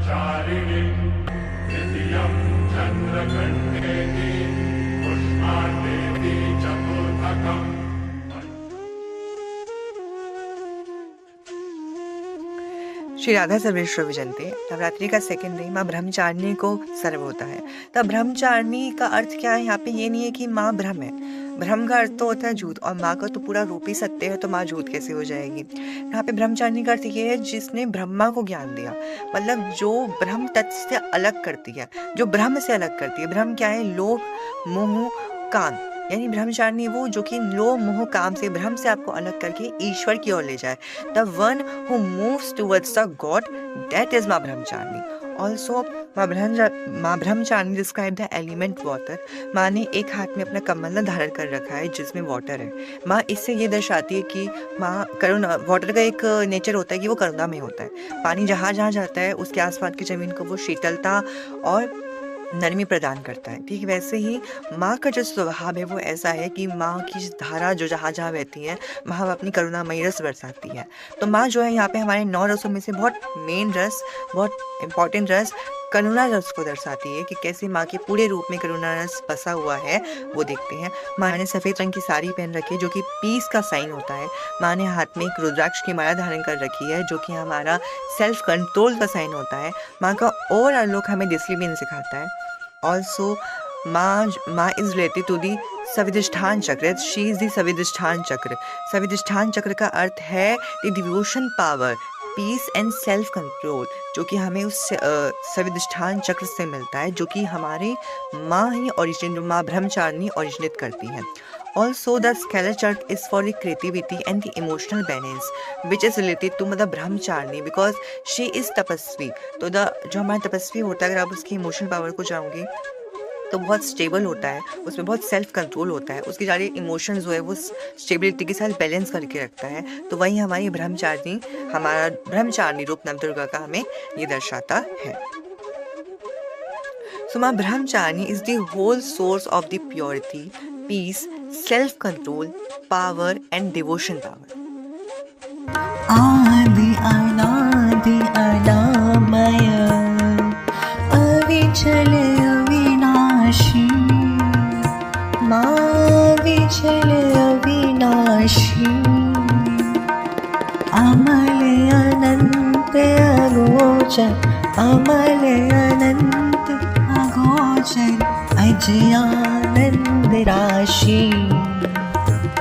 ब्रह्मचारिणीं तृतीयं चन्द्रकण्ठेति पुष्पाण्डेति चतुर्थकम्। श्री राधा सर्वेश्वर विजयंती नवरात्रि का second day माँ ब्रह्मचारिणी को सर्व होता है। तब ब्रह्मचारिणी का अर्थ क्या है? यहाँ पे ये नहीं है कि माँ ब्रह्म है। ब्रह्म का अर्थ तो होता है झूठ, और माँ का तो पूरा रूप ही सत्य है, तो माँ झूठ कैसे हो जाएगी? यहाँ पे ब्रह्मचारिणी का अर्थ ये है जिसने ब्रह्मा को ज्ञान दिया, मतलब जो ब्रह्म तत्व से अलग करती है, जो ब्रह्म से अलग करती है। ब्रह्म क्या है? लोभ, मोह, काम, यानी ब्रह्मचारिणी वो जो कि लोभ, मोह, काम से, ब्रह्म से आपको अलग करके ईश्वर की ओर ले जाए। The one who moves towards the God, that is माँ ब्रह्मचारिणी। ऑल्सो माँ Brahmacharini describe the element water. माँ ने एक हाथ में अपना कमंडल धारण कर रखा है जिसमें वाटर है। माँ इससे ये दर्शाती है कि माँ करुणा, वाटर का एक नेचर होता है कि वो करुणा में होता है। पानी जहाँ जहाँ जाता है उसके आसपास की जमीन को वो शीतलता और नरमी प्रदान करता है। ठीक वैसे ही माँ का जो स्वभाव है वो ऐसा है कि माँ की धारा जो जहाँ जहाँ बहती है वहाँ वो अपनी करुणामयी रस बरसाती है। तो माँ जो है यहाँ पे हमारे 9 रसों में से बहुत मेन रस, बहुत इंपॉर्टेंट रस करुणा रस को दर्शाती है कि कैसे माँ के पूरे रूप में करुणा रस बसा हुआ है, वो देखते हैं। माँ ने सफ़ेद रंग की साड़ी पहन रखी है जो कि पीस का साइन होता है। माँ ने हाथ में एक रुद्राक्ष की माला धारण कर रखी है जो कि हमारा सेल्फ कंट्रोल का साइन होता है। माँ का ओवरऑल लुक हमें डिसिप्लिन सिखाता है। ऑल्सो माँ इज रिलेटेड टू दी सविधिष्ठान चक्र। शी इज दी सविधिष्ठान चक्र। सविधिष्ठान चक्र का अर्थ है the devotion power, peace and self control, जो कि हमें उस सविधिष्ठान चक्र से मिलता है, जो कि हमारे माँ ही ओरिजिनेट, जो माँ ब्रह्मचारिणी ओरिजिनेट करती है। Also, the scalar chart is for the creativity and the emotional balance, which is related to मतलब ब्रह्मचारिणी because she is तपस्वी। तो जो हमारा तपस्वी होता है, अगर आप उसकी इमोशनल पावर को जाओगे तो बहुत स्टेबल होता है, उसमें बहुत सेल्फ कंट्रोल होता है, उसकी सारी इमोशंस जो है वो स्टेबिलिटी के साथ बैलेंस करके रखता है। तो वही हमारी ब्रह्मचारिणी, हमारा ब्रह्मचारिणी रूप नवदुर्गा का हमें ये दर्शाता है। So माँ Brahmacharini is the whole source of the purity, peace, self-control, power and devotion power. आदि अनादि अनामय अविचल अविनाशी, माँ विचल अविनाशी, अमल अनंत अगोचर, अमल अनंत अगोचर, अज आनंद राशि।